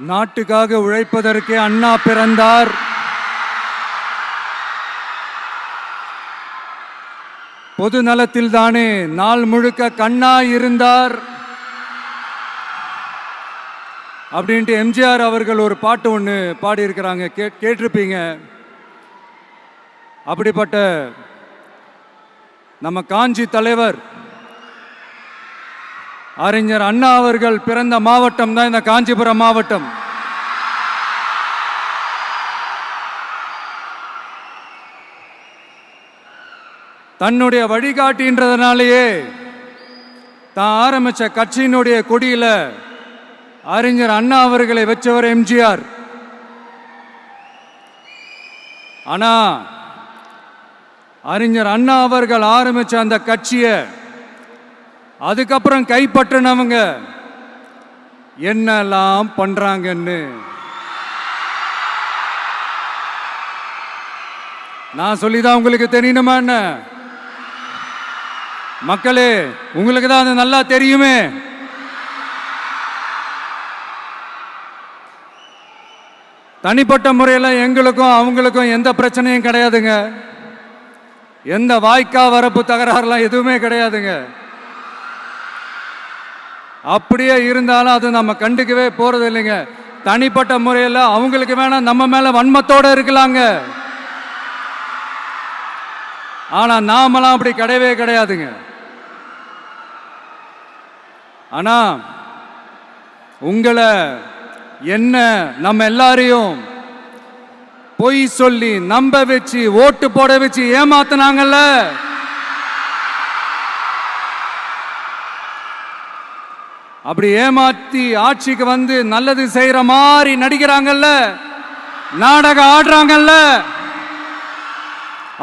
நாட்டுக்காக உழைப்பதற்கே அண்ணா பிறந்தார். பொது நலத்தில் தானே நாள் முழுக்க கண்ணாய் இருந்தார் அப்படின்ட்டு எம்ஜிஆர் அவர்கள் ஒரு பாட்டு ஒன்று பாடியிருக்கிறாங்க, கேட்டிருப்பீங்க. அப்படிப்பட்ட நம்ம காஞ்சி தலைவர் அறிஞர் அண்ணா அவர்கள் பிறந்த மாவட்டம் தான் இந்த காஞ்சிபுரம் மாவட்டம். தன்னுடைய வழிகாட்டின்றதுனாலேயே தான் ஆரம்பிச்ச கட்சியினுடைய கொடியில அறிஞர் அண்ணா அவர்களை வச்சவர் எம்ஜிஆர். ஆனா அறிஞர் அண்ணா அவர்கள் ஆரம்பிச்ச அந்த கட்சியை அதுக்கப்புறம் கைப்பற்றினவங்க என்னெல்லாம் பண்றாங்கன்னு நான் சொல்லிதான் உங்களுக்கு தெரியணுமா என்ன? மக்களே, உங்களுக்கு தான் அது நல்லா தெரியுமே. தனிப்பட்ட முறையில் எங்களுக்கும் அவங்களுக்கும் எந்த பிரச்சனையும் கிடையாதுங்க. எந்த வாய்க்கா வரப்பு தகராறுலாம் எதுவுமே கிடையாதுங்க. அப்படியே இருந்தாலும் அது நம்ம கண்டுக்கவே போறது இல்லைங்க. தனிப்பட்ட முறையில் அவங்களுக்கு வேணா நம்ம மேல வன்மத்தோட இருக்கலாங்க. ஆனா நாமெல்லாம் அப்படி கிடையவே கிடையாதுங்க. ஆனா உங்களை என்ன நம்ம எல்லாரையும் பொய் சொல்லி நம்ப வச்சு ஓட்டு போட வச்சு ஏமாத்தினாங்கல்ல, அப்படி ஏமாத்தி ஆட்சிக்கு வந்து நல்லது செய்யற மாதிரி நடிக்கிறாங்கல்ல, நாடகம் ஆடுறாங்கல்ல,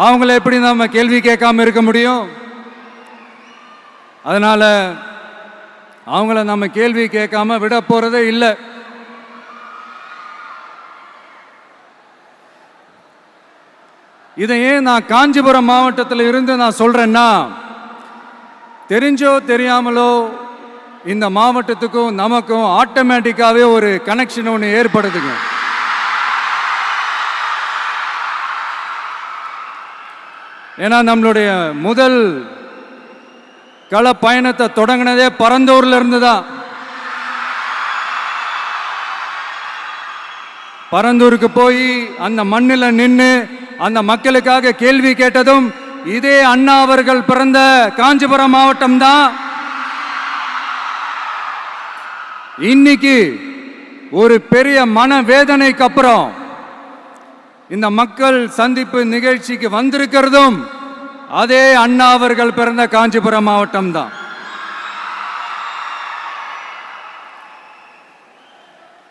அவங்கள எப்படி நம்ம கேள்வி கேட்காம இருக்க முடியும்? அதனால அவங்கள நம்ம கேள்வி கேட்காம விட போறதே இல்லை. இதை ஏன் நான் காஞ்சிபுரம் மாவட்டத்தில் இருந்து நான் சொல்றேன்னா, தெரிஞ்சோ தெரியாமலோ இந்த மாவட்டத்துக்கும் நமக்கும் ஆட்டோமேட்டிக்காவே ஒரு கனெக்ஷன் ஒன்று ஏற்படுதுங்க. ஏன்னா நம்மளுடைய முதல் கள பயணத்தை தொடங்கினதே பரந்தூர்ல இருந்து தான். பரந்தூருக்கு போய் அந்த மண்ணில் நின்று அந்த மக்களுக்காக கேள்வி கேட்டதும் இதே அண்ணா அவர்கள் பிறந்த காஞ்சிபுரம் மாவட்டம் தான். இன்னைக்கு ஒரு பெரிய மனவேதனைக்கு அப்புறம் இந்த மக்கள் சந்திப்பு நிகழ்ச்சிக்கு வந்திருக்கிறதும் அதே அண்ணா அவர்கள் பிறந்த காஞ்சிபுரம் மாவட்டம் தான்.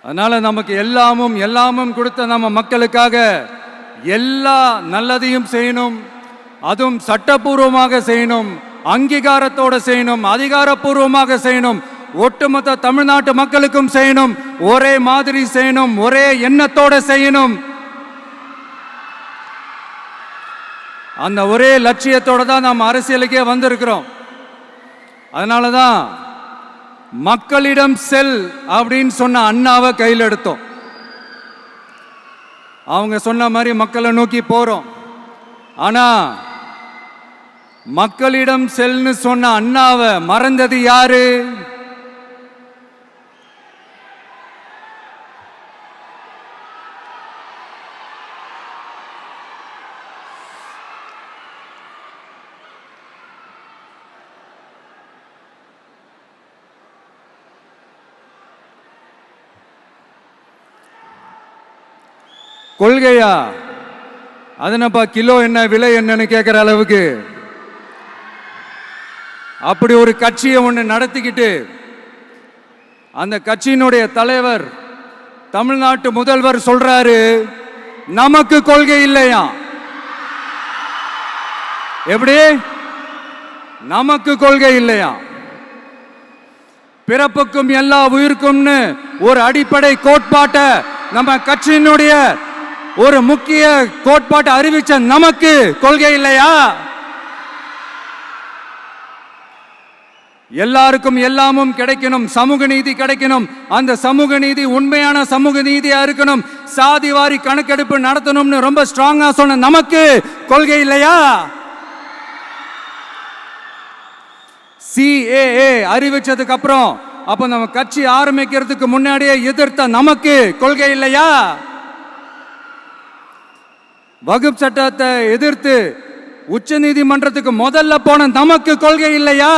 அதனால நமக்கு எல்லாமும் கொடுத்த நம்ம மக்களுக்காக எல்லா நல்லதையும் செய்யணும், அதுவும் சட்டப்பூர்வமாக செய்யணும், அங்கீகாரத்தோட செய்யணும், அதிகாரப்பூர்வமாக செய்யணும், ஒட்டுமொத்த தமிழ்நாட்டு மக்களுக்கும் செய்யணும், ஒரே மாதிரி செய்யணும், ஒரே எண்ணத்தோட செய்யணும். அந்த ஒரே லட்சியத்தோட தான் நாம் அரசியலுக்கே வந்திருக்கிறோம். அதனாலதான் மக்களிடம் செல் அப்படின்னு சொன்ன அண்ணாவை கையில் எடுத்தோம். அவங்க சொன்ன மாதிரி மக்களை நோக்கி போறோம். ஆனா மக்களிடம் செல்னு சொன்ன அண்ணாவை மறந்தது யாரு? கொள்கையா? அதனப்பா கிலோ என்ன விலை என்னன்னு கேட்கிற அளவுக்கு அப்படி ஒரு கட்சியை ஒன்று நடத்திக்கிட்டு அந்த கட்சியினுடைய தலைவர் தமிழ்நாட்டு முதல்வர் சொல்றாரு, நமக்கு கொள்கை இல்லையா? எப்படி? நமக்கு கொள்கை இல்லையா? பிறப்புக்கும் எல்லா உயிருக்கும்னு ஒரு அடிப்படை கோட்பாட்டை நம்ம கட்சியினுடைய ஒரு முக்கிய கோட்பாட்டை அறிவிச்ச நமக்கு கொள்கை இல்லையா? எல்லாருக்கும் எல்லாமும் கிடைக்கணும், சமூக நீதி கிடைக்கணும். அந்த சமூக நீதி உண்மையான சமூக நீதியா இருக்கணும். சாதி வாரி கணக்கெடுப்பு நடத்தணும்னு ரொம்ப ஸ்ட்ராங்கா சொன்ன நமக்கு கொள்கை இல்லையா? CAA அறிவிச்சதுக்கு அப்புறம் அப்ப நம்ம கட்சி ஆரம்பிக்கிறதுக்கு முன்னாடியே எதிர்த்த நமக்கு கொள்கை இல்லையா? வகுப்பு சட்டத்தை எதிர்த்து உச்ச நீதிமன்றத்துக்கு முதல்ல போன நமக்கு கொள்கை இல்லையா?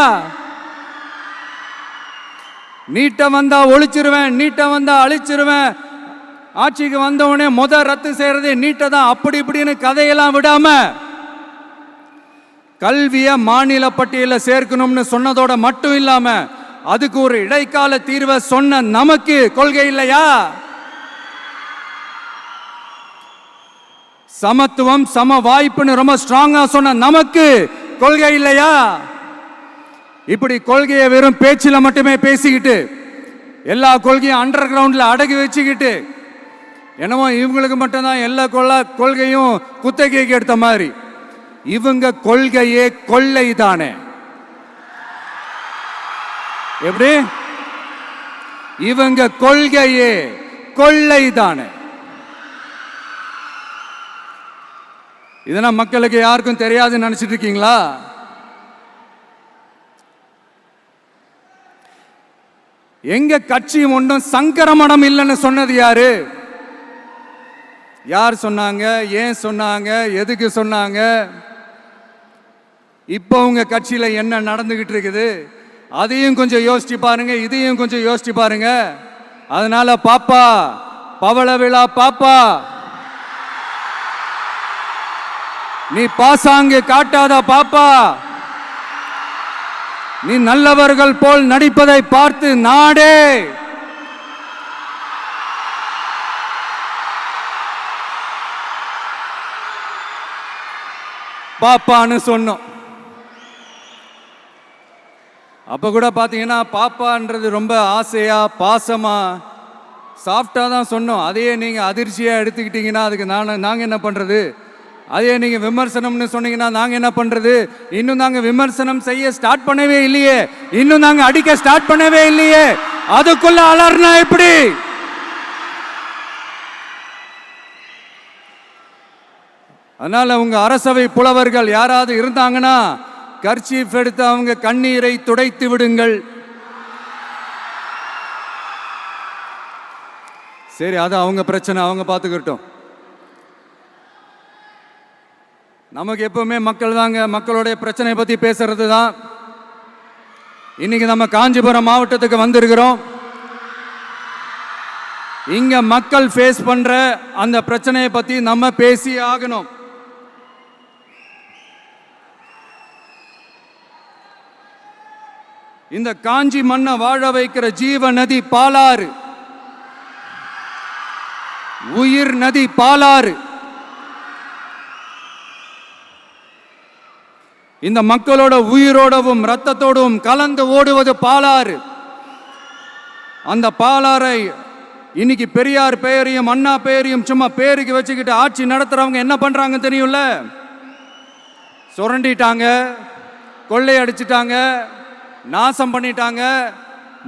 நீட்ட வந்தா ஒழிச்சிருவேன், நீட்ட வந்தா அழிச்சிருவேன், ஆட்சிக்கு வந்தவனே ரத்து செய்யறதே நீட்ட தான், அப்படி இப்படின்னு கதையெல்லாம் விடாம கல்விய மாநில பட்டியலில் சேர்க்கணும்னு சொன்னதோட மட்டும் இல்லாம அதுக்கு ஒரு இடைக்கால தீர்வை சொன்ன நமக்கு கொள்கை இல்லையா? சமத்துவம் சம வாய்ப்புன்னு ரொம்ப ஸ்ட்ராங்கா சொன்ன நமக்கு கொள்கை இல்லையா? இப்படி கொள்கையை வெறும் பேச்சில் மட்டுமே பேசிக்கிட்டு எல்லா கொள்கையும் அண்டர் கிரவுண்ட்ல அடக்கி வச்சுக்கிட்டு என்னமோ இவங்களுக்கு மட்டும்தான் எல்லா கொள்கையும் குத்தகைக்கு எடுத்த மாதிரி. இவங்க கொள்கையே கொள்ளை தானே. எப்படி? இவங்க கொள்கையே கொள்ளை தானே. இதெல்லாம் மக்களுக்கு யாருக்கும் தெரியாதுன்னு நினைச்சிட்டு இருக்கீங்களா? எங்க கட்சி ஒன்றும் சங்கரமணம் இல்லைன்னு சொன்னது யாரு? யார் சொன்னாங்க? ஏன் சொன்னாங்க? எதுக்கு சொன்னாங்க? இப்போ உங்க கட்சியில என்ன நடந்துகிட்டு இருக்குது அதையும் கொஞ்சம் யோசிச்சு பாருங்க, இதையும் கொஞ்சம் யோசிச்சு பாருங்க. அதனால பாப்பா, பவள விழா பாப்பா, நீ பாசாங்கு காட்டாத பாப்பா. நீ நல்லவர்கள் போல் நடிப்பதை பார்த்து நாடே பாப்பான்னு சொன்னோம். அப்ப கூட பாத்தீங்கன்னா பாப்பான்றது ரொம்ப ஆசையா பாசமா சாஃப்டா தான் சொன்னோம். அதையே நீங்க அதிர்ச்சியா எடுத்துக்கிட்டீங்கன்னா அதுக்கு நாங்க என்ன பண்றது? அதே நீங்க விமர்சனம்னு சொன்னீங்கன்னா நாங்க என்ன பண்றது? இன்னும் நாங்க விமர்சனம் செய்ய ஸ்டார்ட் பண்ணவே இல்லையே, இன்னும் நாங்க அடிக்க ஸ்டார்ட் பண்ணவே இல்லையே, அதுக்குள்ள அலர்னா எப்படி? அதனால உங்க அரசவை புலவர்கள் யாராவது இருந்தாங்கன்னா கர்ச்சீஃப் எடுத்து அவங்க கண்ணீரை துடைத்து விடுங்கள். சரி, அது அவங்க பிரச்சனை, அவங்க பார்த்துக்கிட்டோம். நமக்கு எப்பவுமே மக்கள் தாங்க, மக்களுடைய பிரச்சனை பத்தி பேசுறது தான். இன்னைக்கு நம்ம காஞ்சிபுரம் மாவட்டத்துக்கு வந்திருக்கிறோம். இங்க மக்கள் ஃபேஸ் பண்ற அந்த பிரச்சனையை பத்தி நம்ம பேசி ஆகணும். இந்த காஞ்சி மண்ணை வாழ வைக்கிற ஜீவ நதி பாலாறு, உயிர் நதி பாலாறு. இந்த மக்களோட உயிரோடவும் ரத்தத்தோடும் கலந்து ஓடுவது பாலாறு. அந்த பாலாறை இன்னைக்கு பெரியார் பெயரையும் அண்ணா பெயரையும் சும்மா பேருக்கு வச்சுக்கிட்டு ஆட்சி நடத்துறவங்க என்ன பண்றாங்க தெரியும்ல? சுரண்டிட்டாங்க, கொள்ளையடிச்சிட்டாங்க, நாசம் பண்ணிட்டாங்க,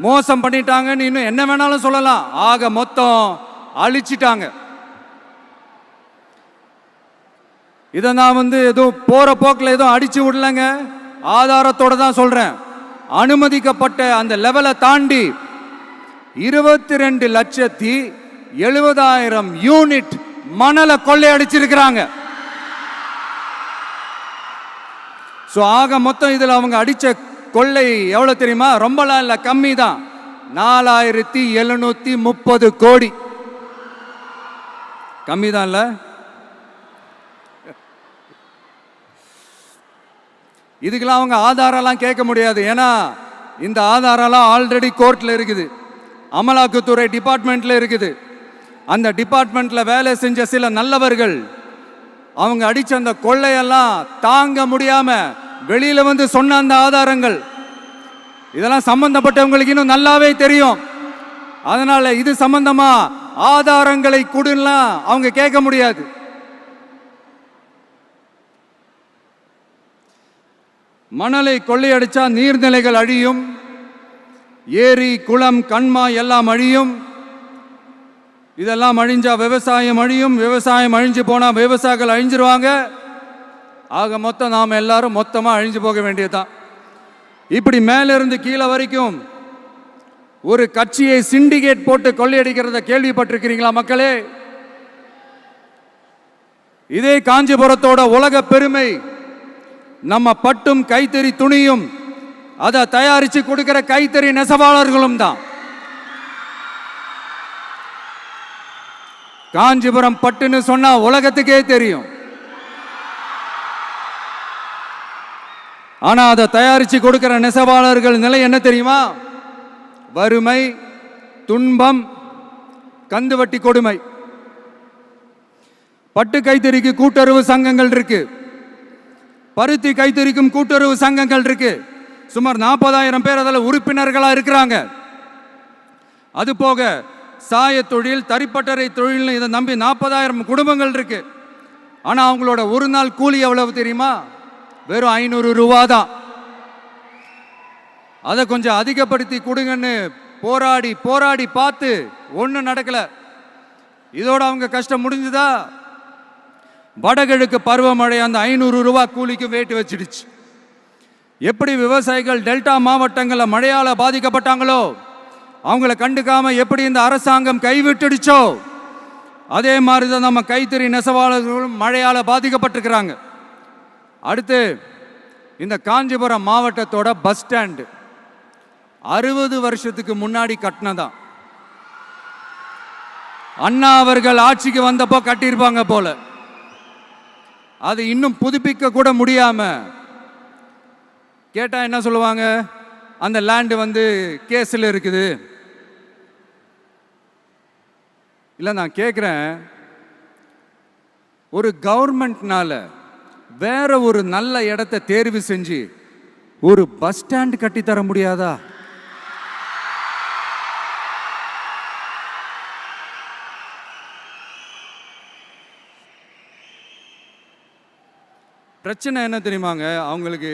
மோசம் பண்ணிட்டாங்கன்னு இன்னும் என்ன வேணாலும் சொல்லலாம். ஆக மொத்தம் அழிச்சிட்டாங்க. இதை நான் ஏதோ போற போக்கில் ஏதோ அடிச்சு விடலங்க, ஆதாரத்தோட தான் சொல்றேன். அனுமதிக்கப்பட்ட அந்த லெவலை தாண்டி 22,70,000 யூனிட் மணலை கொள்ளையடிச்சிருக்கிறாங்க. ஆக மொத்தம் இதுல அவங்க அடிச்ச கொள்ளை எவ்வளவு தெரியுமா? ரொம்பலாம் இல்ல, கம்மி தான். 4,730 கோடி. கம்மி தான் இல்ல? இதுக்கெல்லாம் அவங்க ஆதாரம்லாம் கேட்க முடியாது. ஏன்னா இந்த ஆதாரம்லாம் ஆல்ரெடி கோர்ட்ல இருக்குது, அமலாக்கத்துறை டிபார்ட்மெண்ட்ல இருக்குது. அந்த டிபார்ட்மெண்ட்ல வேலை செஞ்ச சில நல்லவர்கள் அவங்க அடிச்ச அந்த கொள்ளையெல்லாம் தாங்க முடியாம வெளியில சொன்ன அந்த ஆதாரங்கள், இதெல்லாம் சம்பந்தப்பட்டவங்களுக்கு இன்னும் நல்லாவே தெரியும். அதனால இது சம்பந்தமா ஆதாரங்களை கொடுலாம் அவங்க கேட்க முடியாது. மணலை கொள்ளையடிச்சா நீர்நிலைகள் அழியும், ஏரி குளம் கண்மாய் எல்லாம் அழியும். இதெல்லாம் அழிஞ்சா விவசாயம் அழியும். விவசாயம் அழிஞ்சு போனா விவசாயிகள் அழிஞ்சிருவாங்க. ஆக மொத்தம் நாம் எல்லாரும் மொத்தமா அழிஞ்சு போக வேண்டியதுதான். இப்படி மேலிருந்து கீழே வரைக்கும் ஒரு கட்சியை சிண்டிகேட் போட்டு கொள்ளையடிக்கிறத கேள்விப்பட்டிருக்கிறீங்களா மக்களே? இதே காஞ்சிபுரத்தோட உலக பெருமை நம்ம பட்டும் கைத்தறி துணியும் அதை தயாரிச்சு கொடுக்கிற கைத்தறி நெசவாளர்களும் தான். காஞ்சிபுரம் பட்டுன்னு சொன்னா உலகத்துக்கே தெரியும். ஆனா அதை தயாரிச்சு கொடுக்கிற நெசவாளர்கள் நிலை என்ன தெரியுமா? வறுமை, துன்பம், கந்துவட்டி கொடுமை. பட்டு கைத்தறிக்கு கூட்டுறவு சங்கங்கள் இருக்கு, பருத்தி கைத்தறிக்கும் கூட்டுறவு சங்கங்கள் இருக்கு. சுமார் 40,000 பேர் அதில் உறுப்பினர்களா இருக்கிறாங்க. அது போக சாய தொழில், தறிப்பட்டறை தொழில் இதை நம்பி 40,000 குடும்பங்கள் இருக்கு. ஆனா அவங்களோட ஒரு நாள் கூலி எவ்வளவு தெரியுமா? வெறும் 500 ரூபா தான். அதை கொஞ்சம் அதிகப்படுத்தி கொடுங்கன்னு போராடி போராடி பார்த்து ஒன்றும் நடக்கல. இதோட அவங்க கஷ்டம் முடிஞ்சுதா? வடகிழக்கு பருவமழை அந்த 500 ரூபா கூலிக்கு வேட்டு வச்சிடுச்சு. எப்படி விவசாயிகள் டெல்டா மாவட்டங்களில் மழையால பாதிக்கப்பட்டாங்களோ, அவங்கள கண்டுக்காம எப்படி இந்த அரசாங்கம் கைவிட்டுடுச்சோ, அதே மாதிரி தான் நம்ம கைத்தறி நெசவாளர்களும் மழையால பாதிக்கப்பட்டிருக்கிறாங்க. அடுத்து இந்த காஞ்சிபுரம் மாவட்டத்தோட பஸ் ஸ்டாண்டு 60 வருஷத்துக்கு முன்னாடி கட்டினதான். அண்ணா அவர்கள் ஆட்சிக்கு வந்தப்போ கட்டியிருப்பாங்க போல. அது இன்னும் புதுப்பிக்க கூட முடியாம கேட்டா என்ன சொல்லுவாங்க? அந்த லேண்டு வந்து கேஸில் இருக்குது. இல்லை, நான் கேட்குறேன், ஒரு கவர்மெண்ட்னால வேற ஒரு நல்ல இடத்தை தேர்வு செஞ்சு ஒரு பஸ் ஸ்டாண்ட் கட்டி தர முடியாதா? பிரச்சனை என்ன தெரியுமாங்க? அவங்களுக்கு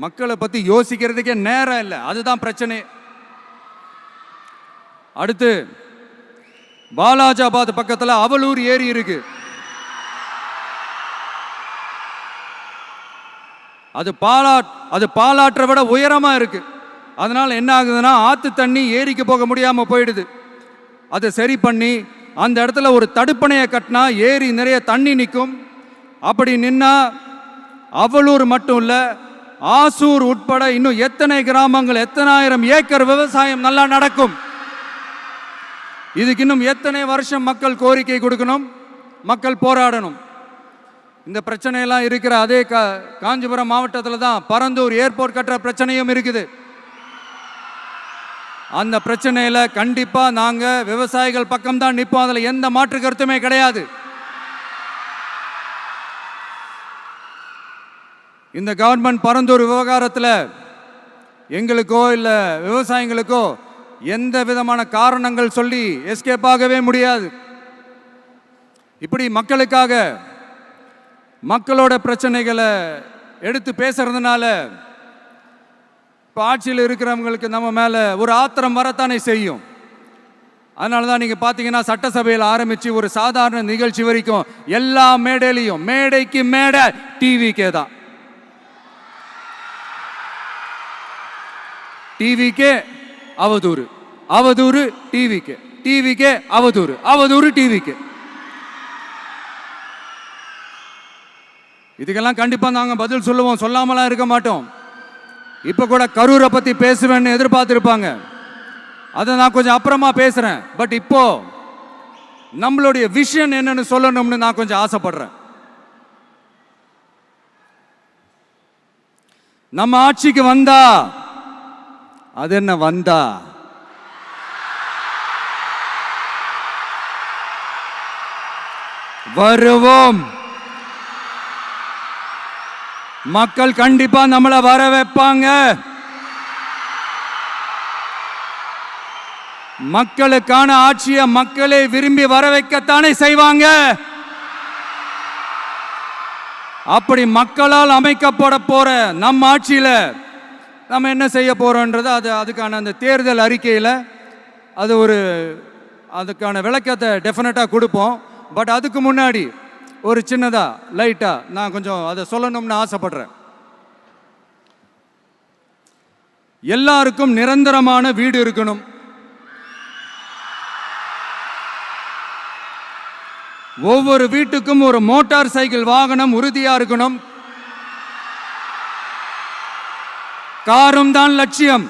மக்களை பத்தி யோசிக்கிறதுக்கே நேரம் இல்லை. அதுதான் பிரச்சனை. அடுத்து பாலாஜாபாத் பக்கத்துல அவலூர் ஏரி இருக்கு. அது பாலாற்றை விட உயரமா இருக்கு. அதனால என்ன ஆகுதுன்னா, ஆத்து தண்ணி ஏரிக்கு போக முடியாம போயிடுது. அதை சரி பண்ணி அந்த இடத்துல ஒரு தடுப்பணையை கட்டினா ஏரி நிறைய தண்ணி நிற்கும். அப்படி நின்னா அவலூர் மட்டும் இல்ல, ஆசூர் உட்பட இன்னும் எத்தனை கிராமங்கள், எத்தனை ஆயிரம் ஏக்கர் விவசாயம் நல்லா நடக்கும். இதுக்கு இன்னும் எத்தனை வருஷம் மக்கள் கோரிக்கை கொடுக்கணும், மக்கள் போராடணும். இந்த பிரச்சனையெல்லாம் இருக்கிற அதே காஞ்சிபுரம் மாவட்டத்தில் தான் பரந்தூர் ஏர்போர்ட் கட்டுற பிரச்சனையும் இருக்குது. அந்த பிரச்சனையில கண்டிப்பா நாங்க விவசாயிகள் பக்கம் தான் நிற்போம். அதில் எந்த மாற்று கருத்துமே கிடையாது. இந்த கவர்மெண்ட் பரந்தூர் விவகாரத்தில் எங்களுக்கோ இல்லை விவசாயிகளுக்கோ எந்த விதமான காரணங்கள் சொல்லி எஸ்கேப் ஆகவே முடியாது. இப்படி மக்களுக்காக மக்களோட பிரச்சனைகளை எடுத்து பேசுறதுனால இப்போ ஆட்சியில் இருக்கிறவங்களுக்கு நம்ம மேலே ஒரு ஆத்திரம் வரத்தானே செய்யும். அதனால தான் நீங்கள் பார்த்தீங்கன்னா சட்டசபையில் ஆரம்பித்து ஒரு சாதாரண நிகழ்ச்சி வரைக்கும் எல்லா மேடையிலையும் மேடைக்கு மேடை டிவிக்கே தான். டிவிக்கே அவதூறு, அவதூறு டிவிக்கே, டிவிக்கே அவதூறு, அவதூறு டிவிக்கே. இதுக்கெல்லாம் கண்டிப்பா நாங்க பதில் சொல்லுவோம், சொல்லாமலாம் இருக்க மாட்டோம். இப்ப கூட கரூரை பத்தி பேசுவேன்னு எதிர்பார்த்திருப்பாங்க. அதை நான் கொஞ்சம் அப்புறமா பேசுறேன். பட் இப்போ நம்மளுடைய விஷன் என்னன்னு சொல்லணும்னு நான் கொஞ்சம் ஆசைப்படுறேன். நம்ம ஆட்சிக்கு வந்தா, அது என்ன வந்தா, வருவோம். மக்கள் கண்டிப்பா நம்மளை வர வைப்பாங்க. மக்களுக்கான ஆட்சியை மக்களே விரும்பி வர வைக்கத்தானே செய்வாங்க. அப்படி மக்களால் அமைக்கப்பட போற நம் ஆட்சியில நம்ம என்ன செய்ய போகிறோன்றது அதுக்கான அந்த தேர்தல் அறிக்கையில் அதுக்கான விளக்கத்தை டெஃபினட்டாக கொடுப்போம். பட் அதுக்கு முன்னாடி ஒரு சின்னதாக லைட்டாக நான் கொஞ்சம் அதை சொல்லணும்னு ஆசைப்படுறேன். எல்லாருக்கும் நிரந்தரமான வீடு இருக்கணும். ஒவ்வொரு வீட்டுக்கும் ஒரு மோட்டார் சைக்கிள் வாகனம் உறுதியா இருக்கணும். காரும் தான் லட்சியம்.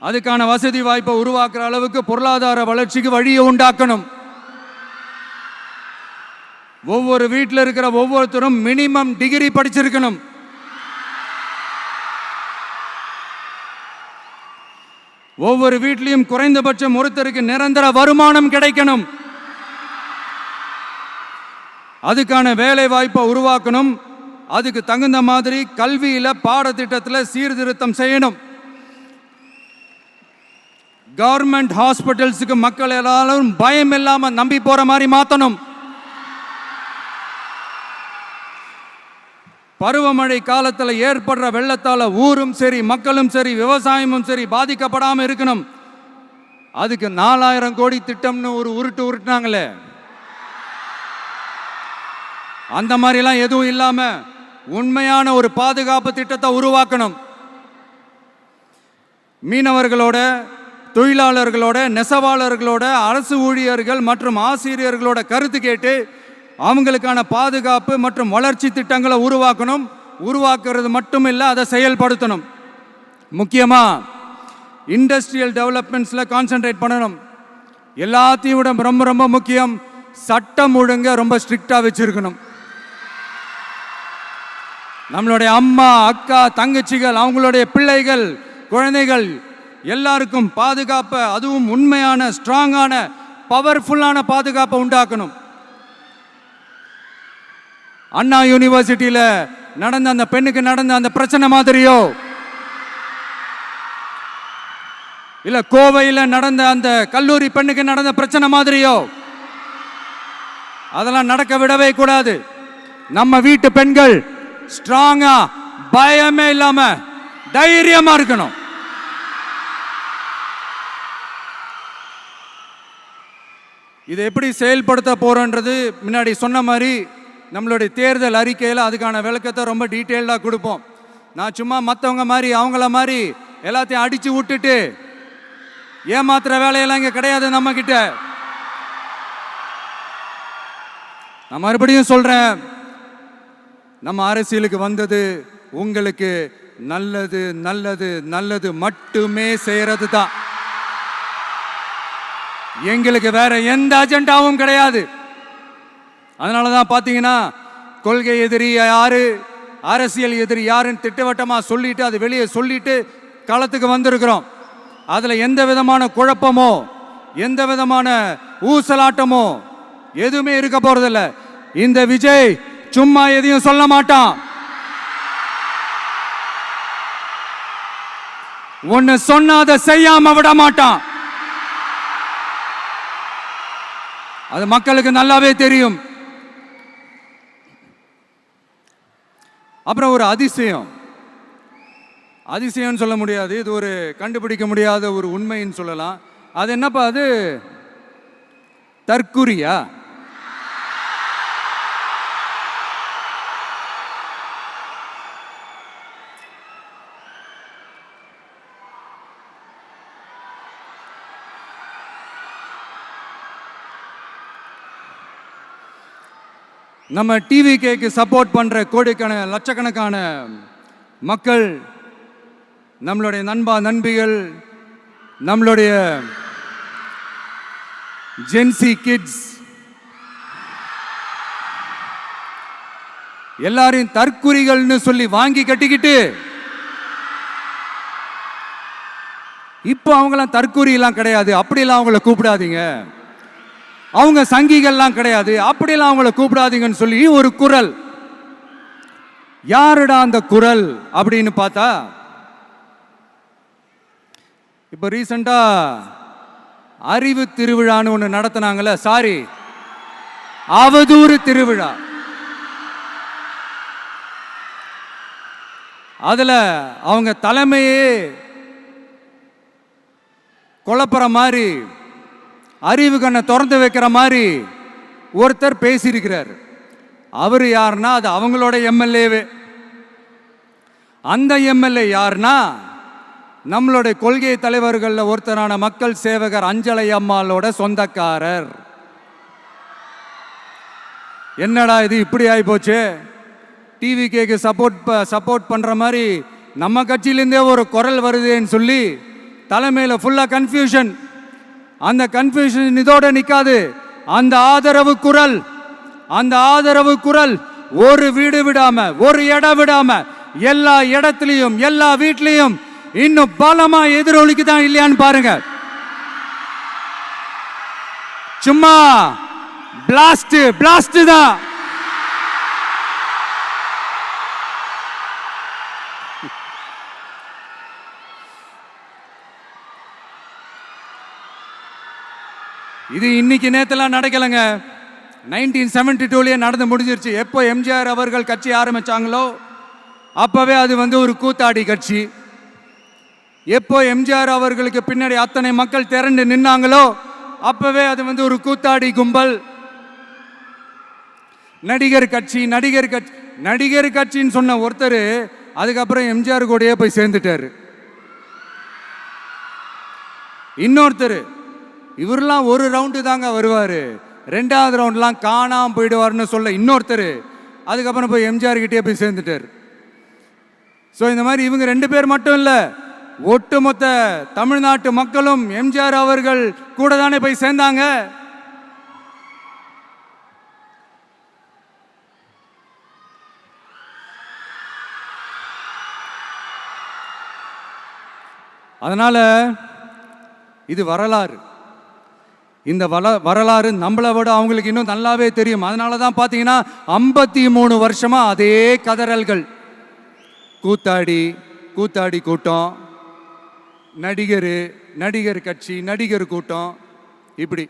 அதுக்கான வசதி வாய்ப்பை உருவாக்குற அளவுக்கு பொருளாதார வளர்ச்சிக்கு வழியை உண்டாக்கணும். ஒவ்வொரு வீட்டில் இருக்கிற ஒவ்வொருத்தரும் மினிமம் டிகிரி படிச்சிருக்கணும். ஒவ்வொரு வீட்லையும் குறைந்தபட்சம் ஒருத்தருக்கு நிரந்தர வருமானம் கிடைக்கணும். அதுக்கான வேலை வாய்ப்பை உருவாக்கணும். அதுக்கு தகுந்த மாதிரி கல்வியில பாடத்திட்டத்தில் சீர்திருத்தம் செய்யணும். கவர்மெண்ட் ஹாஸ்பிட்டல்ஸுக்கு மக்கள் எல்லாரும் பயம் இல்லாம நம்பி போற மாதிரி மாத்தணும். பருவமழை காலத்தில் ஏற்படுற வெள்ளத்தால ஊரும் சரி மக்களும் சரி விவசாயமும் சரி பாதிக்கப்படாம இருக்கணும். அதுக்கு 4000 கோடி திட்டம்னு ஒரு உருட்டுனாங்களே, அந்த மாதிரிலாம் எதுவும் இல்லாம உண்மையான ஒரு பாதுகாப்பு திட்டத்தை உருவாக்கணும். மீனவர்களோட, தொழிலாளர்களோட, நெசவாளர்களோட, அரசு ஊழியர்கள் மற்றும் ஆசிரியர்களோட கருத்து கேட்டு அவங்களுக்கான பாதுகாப்பு மற்றும் வளர்ச்சி திட்டங்களை உருவாக்கணும். உருவாக்குறது மட்டும் இல்லை, அதை செயல்படுத்தணும். முக்கியமாக இண்டஸ்ட்ரியல் டெவலப்மெண்ட்ஸில் கான்சென்ட்ரேட் பண்ணணும். எல்லாத்தையும் விட ரொம்ப ரொம்ப முக்கியம், சட்டம் ஒழுங்க ரொம்ப ஸ்ட்ரிக்டாக வச்சிருக்கணும். நம்மளுடைய அம்மா, அக்கா, தங்கச்சிகள், அவங்களுடைய பிள்ளைகள், குழந்தைகள் எல்லாருக்கும் பாதுகாப்பை, அதுவும் உண்மையான ஸ்ட்ராங்கான பவர்ஃபுல்லான பாதுகாப்பை உண்டாக்கணும். அண்ணா யூனிவர்சிட்டியில நடந்த அந்த பெண்ணுக்கு நடந்த அந்த பிரச்சனை மாதிரியோ, இல்ல கோவையில் நடந்த அந்த கல்லூரி பெண்ணுக்கு நடந்த பிரச்சனை மாதிரியோ அதெல்லாம் நடக்க விடவே கூடாது. நம்ம வீட்டு பெண்கள் ஸ்ட்ராங்கா, பயமே இல்லாம தைரியமா இருக்கணும். இதை எப்படி செயல்படுத்த போறோன்றது முன்னாடி சொன்ன மாதிரி நம்மளுடைய தேர்தல் அறிக்கையில் அதுக்கான விளக்கத்தை ரொம்ப டீட்டெயில்டாக கொடுப்போம். நான் சும்மா மற்றவங்க மாதிரி அவங்கள மாதிரி எல்லாத்தையும் அடிச்சு விட்டுட்டு ஏமாத்துற வேலையெல்லாம் இங்கே கிடையாது நம்ம கிட்ட. நான் மறுபடியும் சொல்றேன், நம்ம அரசியலுக்கு வந்தது உங்களுக்கு நல்லது நல்லது நல்லது மட்டுமே செய்யறது தான். எங்களுக்கு வேற எந்த அஜெண்டாவும் கிடையாது. அதனால தான் பார்த்தீங்கன்னா கொள்கை எதிரி யாரு, அரசியல் எதிரி யாருன்னு திட்டவட்டமாக சொல்லிட்டு அது வெளியே சொல்லிட்டு களத்துக்கு வந்திருக்கிறோம். அதில் எந்த விதமான குழப்பமோ எந்த விதமான ஊசலாட்டமோ எதுவுமே இருக்க போறதில்ல. இந்த விஜய் சும்மா எதையும் சொல்ல மாட்டான். ஒன்னு சொன்ன அதை செய்யாம விட மாட்டான். அது மக்களுக்கு நல்லாவே தெரியும். அப்புறம் ஒரு அதிசயம் சொல்ல முடியாது, இது ஒரு கண்டுபிடிக்க முடியாத ஒரு உண்மைன்னு சொல்லலாம். அது என்னப்பா, அது தற்குறியா? நம்ம டிவிகேக்கு சப்போர்ட் பண்ற கோடிக்கணக்கான லட்சக்கணக்கான மக்கள், நம்மளுடைய நண்பிகள், நம்மளுடைய ஜென்சி கிட்ஸ் எல்லாரையும் தற்குறிகள்னு சொல்லி வாங்கி கட்டிக்கிட்டு இப்போ அவங்களாம் தற்குறியெல்லாம் கிடையாது, அப்படிலாம் அவங்கள கூப்பிடாதீங்க, அவங்க சங்கிகள்லாம் கிடையாது, அப்படிலாம் அவங்கள கூப்பிடாதீங்கன்னு சொல்லி ஒரு குரல். யாருடா அந்த குரல் அப்படின்னு பார்த்தா, இப்போ ரீசண்டா அறிவு திருவிழான்னு ஒன்று நடத்தினாங்கல்ல, சாரி அவதூறு திருவிழா. அதில் அவங்க தலைமையே குழப்புற மாதிரி, அறிவு கண்ணை திறந்து வைக்கிற மாதிரி ஒருத்தர் பேசியிருக்கிறார். அவர் யாருன்னா அது அவங்களோட எம்எல்ஏவே. அந்த எம்எல்ஏ யாருன்னா நம்மளுடைய கொள்கை தலைவர்களில் ஒருத்தரான மக்கள் சேவகர் அஞ்சலை அம்மாளோட சொந்தக்காரர். என்னடா இது இப்படி ஆகி போச்சு, டிவிகேக்கு சப்போர்ட் பண்ணுற மாதிரி நம்ம கட்சியிலேருந்தே ஒரு குரல் வருதுன்னு சொல்லி தலைமையில் ஃபுல்லாக கன்ஃபியூஷன். அந்த கன்ஃபியூஷன் இதோட நிற்காது. அந்த ஆதரவு குரல் ஒரு வீடு விடாம, ஒரு இடம் விடாம, எல்லா இடத்துலையும் எல்லா வீட்லையும் இன்னும் பலமா எதிரொலிக்கு தான் இல்லையான்னு பாருங்க. சும்மா பிளாஸ்ட் தான். இது இன்னைக்கு நேத்தெல்லாம் நடக்கலைங்க. 1972 நடந்து முடிஞ்சிருச்சு. எப்போ எம்ஜிஆர் அவர்கள் கட்சி ஆரம்பிச்சாங்களோ அப்பவே அது ஒரு கூத்தாடி கட்சி. எப்போ எம்ஜிஆர் அவர்களுக்கு பின்னாடி அத்தனை மக்கள் திரண்டு நின்னாங்களோ அப்பவே அது ஒரு கூத்தாடி கும்பல். நடிகர் கட்சின்னு சொன்ன ஒருத்தர் அதுக்கப்புறம் எம்ஜிஆர் கூடயே போய் சேர்ந்துட்டாரு. இன்னொருத்தர் இவரெல்லாம் ஒரு ரவுண்டு தாங்க வருவார், ரெண்டாவது ரவுண்ட்லாம் காணாமல் போயிடுவார்னு சொல்ல இன்னொருத்தர் அதுக்கப்புறம் போய் எம்ஜிஆர் கிட்டே போய் சேர்ந்துட்டார். ஸோ இந்த மாதிரி இவங்க 2 பேர் மட்டும் இல்லை, ஒட்டுமொத்த தமிழ்நாட்டு மக்களும் எம்ஜிஆர் அவர்கள் கூட தானே போய் சேர்ந்தாங்க. அதனால இது வரலாறு. இந்த வரலாறு நம்மளை விட அவங்களுக்கு இன்னும் நல்லாவே தெரியும். அதனால தான் பார்த்தீங்கன்னா 53 வருஷமா அதே கதறல்கள். கூத்தாடி கூட்டம், நடிகர் கட்சி, நடிகர் கூட்டம், இப்படி.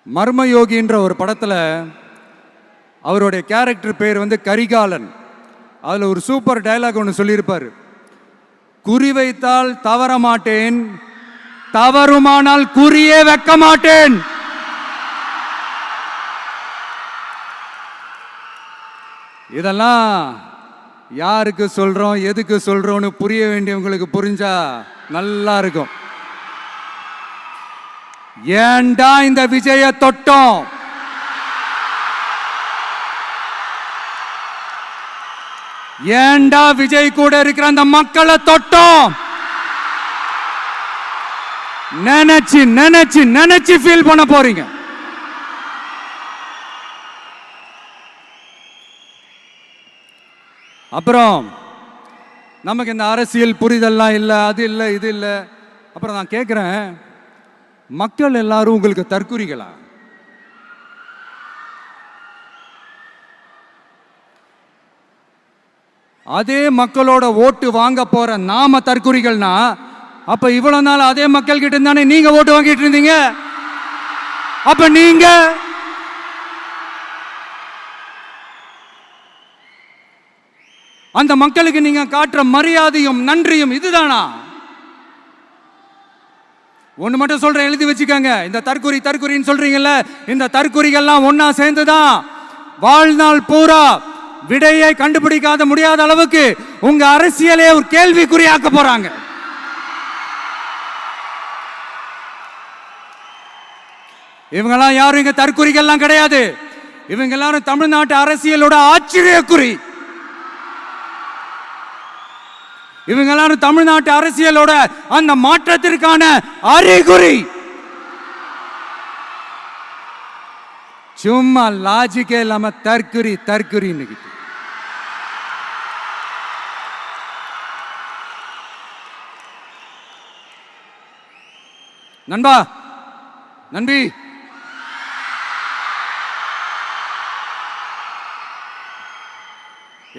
மர்மயோகின்ற ஒரு படத்தில் அவருடைய கேரக்டர் பேர் கரிகாலன். அதில் ஒரு சூப்பர் டயலாக் ஒன்று சொல்லியிருப்பார். குறி வைத்தால் தவற மாட்டேன், தவறுமானால் குறியே வைக்க மாட்டேன். இதெல்லாம் யாருக்கு சொல்றோம், எதுக்கு சொல்றோம்னு புரிய வேண்டியவங்களுக்கு புரிஞ்சா நல்லா இருக்கும். ஏண்டா இந்த விஜய தொட்டோம், ஏண்டா விஜய் கூட இருக்கிற அந்த மக்களை தொட்டோம் நினைச்சு ஃபீல் பண்ண போறீங்க. அப்புறம் நமக்கு இந்த அரசியல் புரிதல்லாம் இல்லை, அது இல்லை, இது இல்லை. அப்புறம் நான் கேட்குறேன், மக்கள் எல்லாரும் உங்களுக்கு தற்குறிகளா? அதே மக்களோட ஓட்டு வாங்க போற நாம தற்குறிகள்னா அப்ப இவ்வளவு நாள் அதே மக்கள் கிட்ட இருந்தானே நீங்க ஓட்டு வாங்கிட்டு இருந்தீங்க. அப்ப நீங்க அந்த மக்களுக்கு நீங்க காட்டுற மரியாதையும் நன்றியும் இதுதானா? ஒண்ணு மட்டும் சொல்றேன், எழுதி வச்சுக்கோங்க. இந்த தற்குறின்னு சொல்றீங்கல்ல, இந்த தற்குறிகள்லாம் ஒன்னா சேர்ந்துதான் வாழ்நாள் பூரா விடையை கண்டுபிடிக்காத முடியாத அளவுக்கு உங்க அரசியலே ஒரு கேள்விக்குறியாக்க போறாங்க. இவங்கெல்லாம் யாரும் இங்க தற்குறிகள்லாம் கிடையாது. இவங்க எல்லாரும் தமிழ்நாட்டு அரசியலோட ஆச்சரியக்குறி. இவங்க எல்லாரும் தமிழ்நாட்டு அரசியலோட அந்த மாற்றத்திற்கான அறிகுறி. சும்மா லாஜிக்கே இல்லாம தற்குறி. நம்பி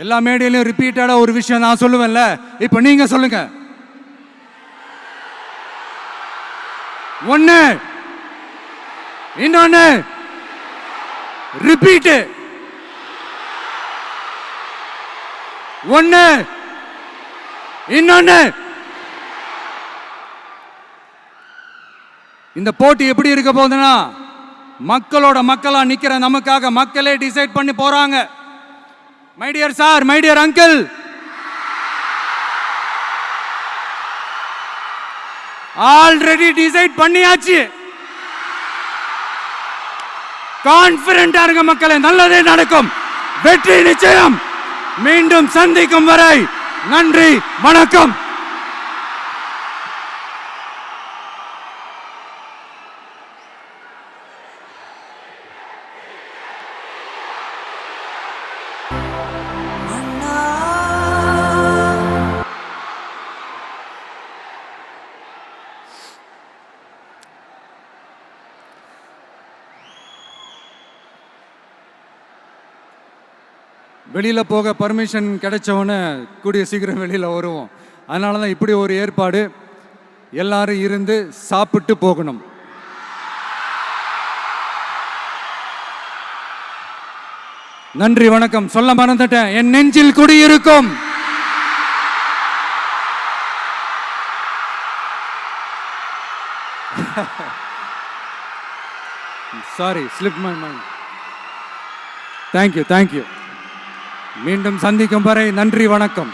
எல்லா மேடையிலும் ரிப்பீட்டடா ஒரு விஷயம் நான் சொல்லுவேன்ல, இப்ப நீங்க சொல்லுங்க. ஒண்ணு, இன்னொன்னு, ரிப்பீட். ஒண்ணு. இன்னொன்னு, இந்த போட்டி எப்படி இருக்க போகுதுன்னா, மக்களோட மக்களா நிக்கிற நமக்காக மக்களே டிசைட் பண்ணி போறாங்க. My dear sir, my dear uncle, already decide பண்ணியாச்சு. கான்பிடென்டா இருங்க மக்களே, நல்லதே நடக்கும், வெற்றி நிச்சயம். மீண்டும் சந்திக்கும் வரை நன்றி, வணக்கம். வெளியில போக பர்மிஷன் கிடைச்சவொன்னே கூடிய சீக்கிரம் வெளியில வருவோம். அதனால தான் இப்படி ஒரு ஏற்பாடு. எல்லாரும் இருந்து சாப்பிட்டு போகணும். நன்றி, வணக்கம். சொல்ல மறந்துட்டேன், என் நெஞ்சில் குடியிருக்கும் sorry, slip my mind. Thank you. மீண்டும் சந்திக்கும் வரை நன்றி, வணக்கம்.